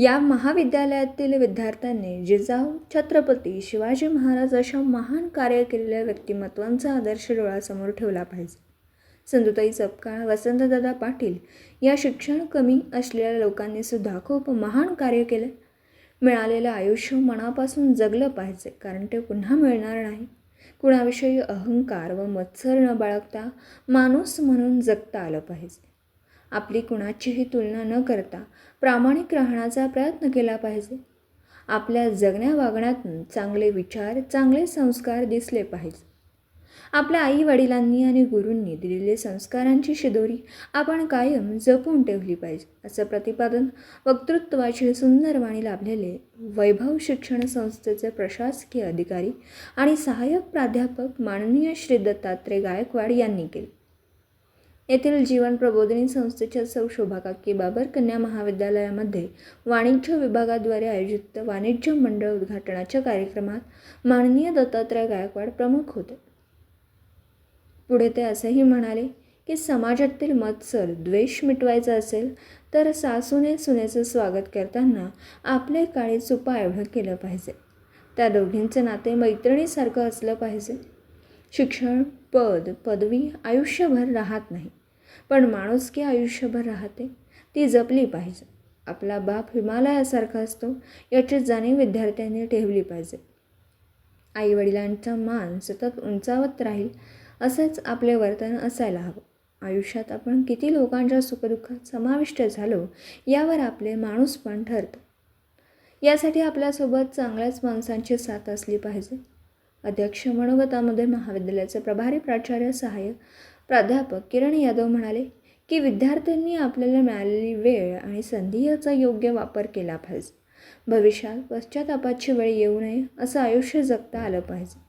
या महाविद्यालयातील विद्यार्थ्यांनी जिजाऊ छत्रपती शिवाजी महाराज अशा महान कार्य केलेल्या व्यक्तिमत्वांचा आदर्श डोळ्यासमोर ठेवला पाहिजे. सिंधुताई सपकाळ, वसंतदादा पाटील या शिक्षण कमी असलेल्या लोकांनी सुद्धा खूप महान कार्य केले. मिळालेलं आयुष्य मनापासून जगलं पाहिजे, कारण ते पुन्हा मिळणार नाही. कुणाविषयी अहंकार व मत्सर न बाळगता माणूस म्हणून जगता आलं पाहिजे. आपली कुणाचीही तुलना न करता प्रामाणिक राहण्याचा प्रयत्न केला पाहिजे. आपल्या जगण्या वागण्यातून चांगले विचार, चांगले संस्कार दिसले पाहिजे. आपल्या आई वडिलांनी आणि गुरूंनी दिलेले संस्कारांची शिदोरी आपण कायम जपून ठेवली पाहिजे, असं प्रतिपादन वक्तृत्वाची सुंदर वाणी लाभलेले वैभव शिक्षण संस्थेचे प्रशासकीय अधिकारी आणि सहाय्यक प्राध्यापक माननीय श्री दत्तात्रय गायकवाड यांनी केले. येथील जीवन प्रबोधिनी संस्थेच्या सौ शोभाकाकी बाबर कन्या महाविद्यालयामध्ये वाणिज्य विभागाद्वारे आयोजित वाणिज्य मंडळ उद्घाटनाच्या कार्यक्रमात माननीय दत्तात्रय गायकवाड प्रमुख होते. पुढे ते असेही म्हणाले की समाजातील मत्सर, द्वेष मिटवायचा असेल तर सासूने सुनेचं स्वागत करताना आपले काळीज चुपा एवढं केलं पाहिजे. त्या दोघींचं नाते मैत्रिणीसारखं असलं पाहिजे. शिक्षण, पद, पदवी आयुष्यभर राहत नाही, पण माणुसकी आयुष्यभर राहते. ती जपली पाहिजे. आपला बाप हिमालयासारखा असतो याची जाणीव विद्यार्थ्यांनी ठेवली पाहिजे. आईवडिलांचा मान सतत उंचावत राहील असेच आपले वर्तन असायला हवं. आयुष्यात आपण किती लोकांच्या सुखदुःखात समाविष्ट झालो यावर आपले माणूसपण ठरतं. यासाठी आपल्यासोबत चांगल्याच माणसांची साथ असली पाहिजे. अध्यक्ष मनोगतामध्ये महाविद्यालयाचे प्रभारी प्राचार्य सहाय्यक प्राध्यापक किरण यादव म्हणाले की विद्यार्थ्यांनी आपल्याला मिळालेली वेळ आणि संधी याचा योग्य वापर केला पाहिजे. भविष्यात पश्चातापाची वेळ येऊ नये असं आयुष्य जगता आलं पाहिजे.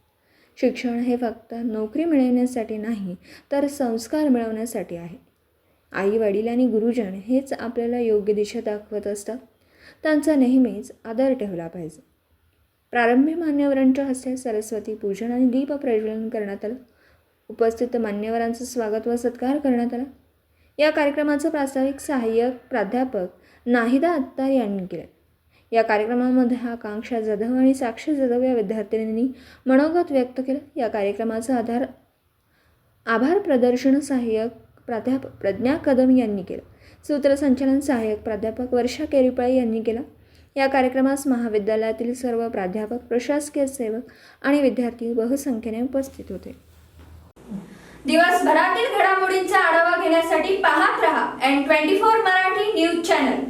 शिक्षण हे फक्त नोकरी मिळवण्यासाठी नाही, तर संस्कार मिळवण्यासाठी आहे. आई वडील आणि गुरुजन हेच आपल्याला योग्य दिशा दाखवत असतात. त्यांचा नेहमीच आदर ठेवला पाहिजे. प्रारंभी मान्यवरांच्या हस्ते सरस्वती पूजन आणि दीप प्रज्वलन करण्यात आलं. उपस्थित मान्यवरांचं स्वागत व सत्कार करण्यात आला. या कार्यक्रमाचं प्रास्ताविक सहाय्यक प्राध्यापक नाहिदा अत्तार यांनी केलं. या कार्यक्रमामध्ये आकांक्षा जाधव आणि साक्षी जाधव या विद्यार्थिनींनी मनोगत व्यक्त केलं. या कार्यक्रमाचा आभार प्रदर्शन सहाय्यक प्राध्यापक प्रज्ञा कदम यांनी केलं. सूत्रसंचालन सहाय्यक प्राध्यापक वर्षा केरिपाळे यांनी केलं. या कार्यक्रमास महाविद्यालयातील सर्व प्राध्यापक, प्रशासकीय सेवक आणि विद्यार्थी बहुसंख्येने उपस्थित होते. दिवसभरातील घडामोडींचा आढावा घेण्यासाठी पाहत रहा N24 मराठी न्यूज चॅनल.